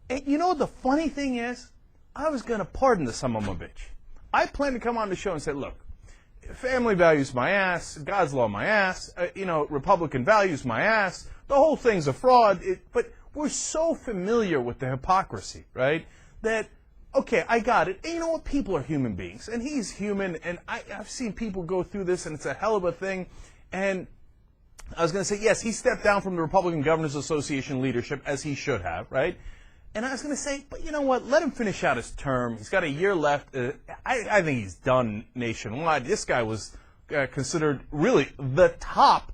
And you know what the funny thing is? I was going to pardon the son of a bitch. I planned to come on the show and say, look, family values my ass, God's law my ass, Republican values my ass, the whole thing's a fraud. But we're so familiar with the hypocrisy, right, that, okay, I got it. And you know what? People are human beings, and he's human, and I've seen people go through this, and it's a hell of a thing. And I was going to say, yes, he stepped down from the Republican Governors Association leadership, as he should have, right? And I was going to say, but you know what? Let him finish out his term. He's got a year left. I think he's done nationwide. This guy was considered really the top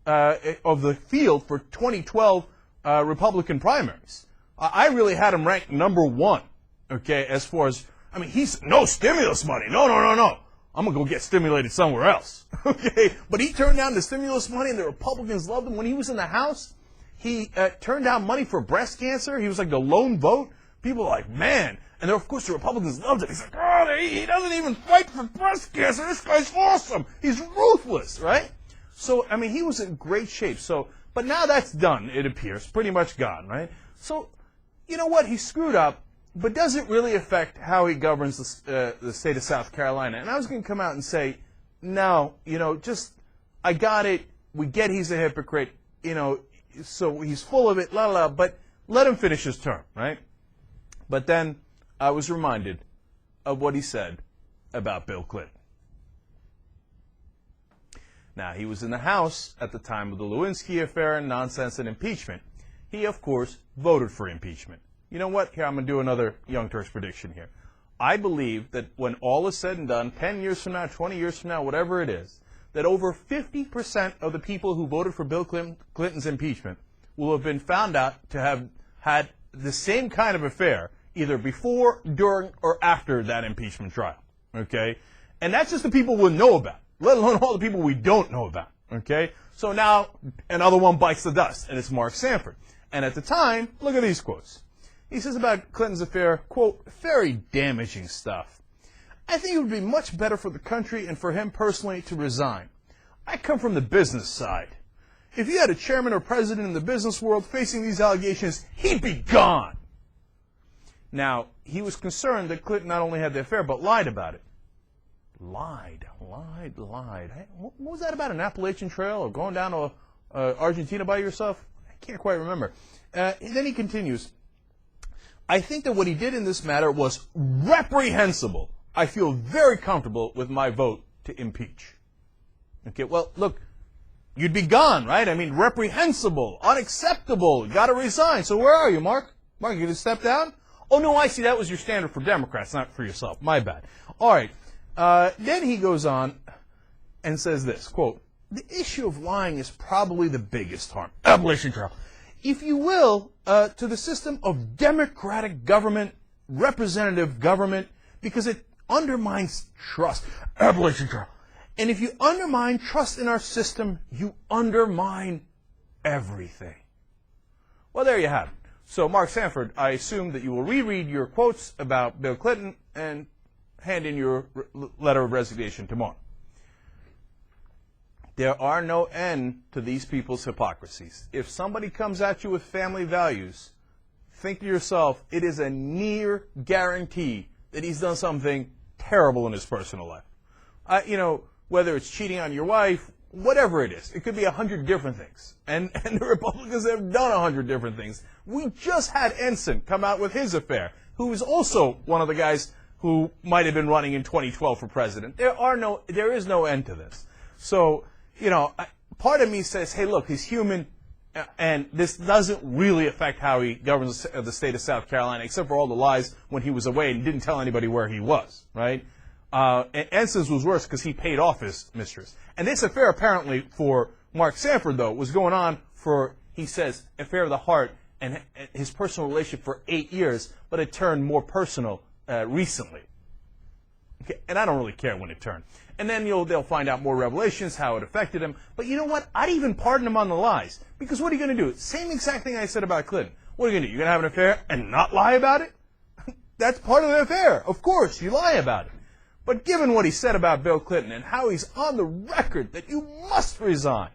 of the field for 2012 Republican primaries. I really had him ranked number one, okay, as far as, he's no stimulus money. No. I'm going to go get stimulated somewhere else, okay? But he turned down the stimulus money, and the Republicans loved him. When he was in the House, he turned down money for breast cancer. He was like the lone vote. People were like, man. And of course, the Republicans loved it. He's like, oh, he doesn't even fight for breast cancer. This guy's awesome. He's ruthless, right? So, he was in great shape. So, but now that's done, it appears. Pretty much gone, right? So, you know what? He screwed up, but does it really affect how he governs the state of South Carolina? And I was going to come out and say, no, I got it. We get he's a hypocrite, so he's full of it, but let him finish his term, right? But then I was reminded of what he said about Bill Clinton. Now, he was in the House at the time of the Lewinsky affair and nonsense and impeachment. He, of course, voted for impeachment. You know what? Here, I'm going to do another Young Turks prediction here. I believe that when all is said and done, 10 years from now, 20 years from now, whatever it is, that over 50% of the people who voted for Bill Clinton's impeachment will have been found out to have had the same kind of affair either before, during, or after that impeachment trial, okay? And that's just the people we'll know about, let alone all the people we don't know about, okay? So now another one bites the dust, and it's Mark Sanford. And at the time, look at these quotes. He says about Clinton's affair, quote, very damaging stuff. I think it would be much better for the country and for him personally to resign. I come from the business side. If you had a chairman or president in the business world facing these allegations, he'd be gone. Now, he was concerned that Clinton not only had the affair, but lied about it. Lied. Hey, what was that about, an Appalachian Trail or going down to Argentina by yourself? I can't quite remember. Then he continues, I think that what he did in this matter was reprehensible. I feel very comfortable with my vote to impeach. Okay, well, look, you'd be gone, right? Reprehensible, unacceptable, got to resign. So where are you, Mark? Mark, you going to step down? Oh, no, I see. That was your standard for Democrats, not for yourself. My bad. All right. Then he goes on and says this, quote, the issue of lying is probably the biggest harm. Abolition trial. If you will, to the system of democratic government, representative government, because it undermines trust. Abolition trial. And if you undermine trust in our system, you undermine everything. Well, there you have it. So, Mark Sanford, I assume that you will reread your quotes about Bill Clinton and hand in your letter of resignation tomorrow. There are no end to these people's hypocrisies. If somebody comes at you with family values, think to yourself, it is a near guarantee that he's done something terrible in his personal life. Whether it's cheating on your wife, whatever it is. It could be 100 different things. And the Republicans have done 100 different things. We just had Ensign come out with his affair, who is also one of the guys who might have been running in 2012 for president. There is no end to this. So, part of me says, hey, look, he's human, and this doesn't really affect how he governs the state of South Carolina, except for all the lies when he was away and didn't tell anybody where he was, right? And Ensign's was worse because he paid off his mistress. And this affair, apparently, for Mark Sanford, though, was going on for, he says, affair of the heart and his personal relationship for 8 years, but it turned more personal recently. Okay, and I don't really care when it turned. And then they'll find out more revelations, how it affected him. But you know what? I'd even pardon him on the lies. Because what are you going to do? Same exact thing I said about Clinton. What are you going to do? You're going to have an affair and not lie about it? That's part of the affair. Of course, you lie about it. But given what he said about Bill Clinton and how he's on the record that you must resign,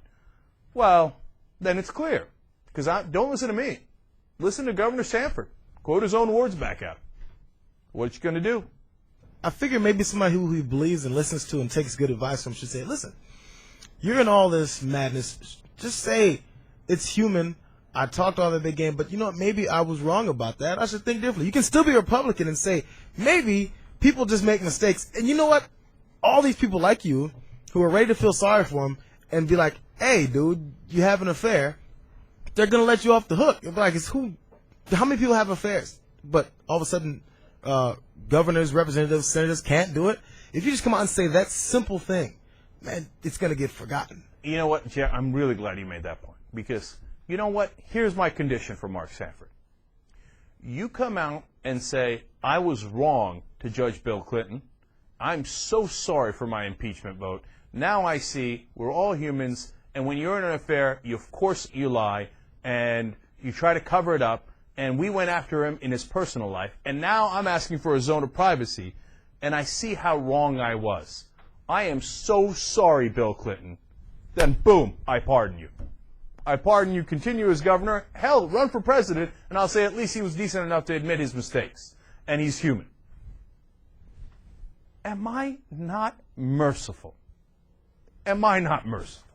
well, then it's clear. Because don't listen to me. Listen to Governor Sanford. quote his own words back out. What you going to do? I figure maybe somebody who he believes and listens to and takes good advice from should say, listen, you're in all this madness. Just say it's human. I talked all that big game, but you know what? Maybe I was wrong about that. I should think differently. You can still be a Republican and say, maybe people just make mistakes. And you know what? All these people like you who are ready to feel sorry for him and be like, hey, dude, you have an affair. They're going to let you off the hook. You'll be like, how many people have affairs? But all of a sudden, governors, representatives, senators can't do it. If you just come out and say that simple thing, man, it's going to get forgotten. You know what, Jeff? I'm really glad you made that point. Because, you know what? Here's my condition for Mark Sanford. You come out and say, I was wrong to judge Bill Clinton. I'm so sorry for my impeachment vote. Now I see we're all humans, and when you're in an affair, of course you lie, and you try to cover it up, and we went after him in his personal life, and now I'm asking for a zone of privacy, and I see how wrong I was. I am so sorry, Bill Clinton. Then, boom, I pardon you. I pardon you, continue as governor. Hell, run for president, and I'll say at least he was decent enough to admit his mistakes, and he's human. Am I not merciful? Am I not merciful?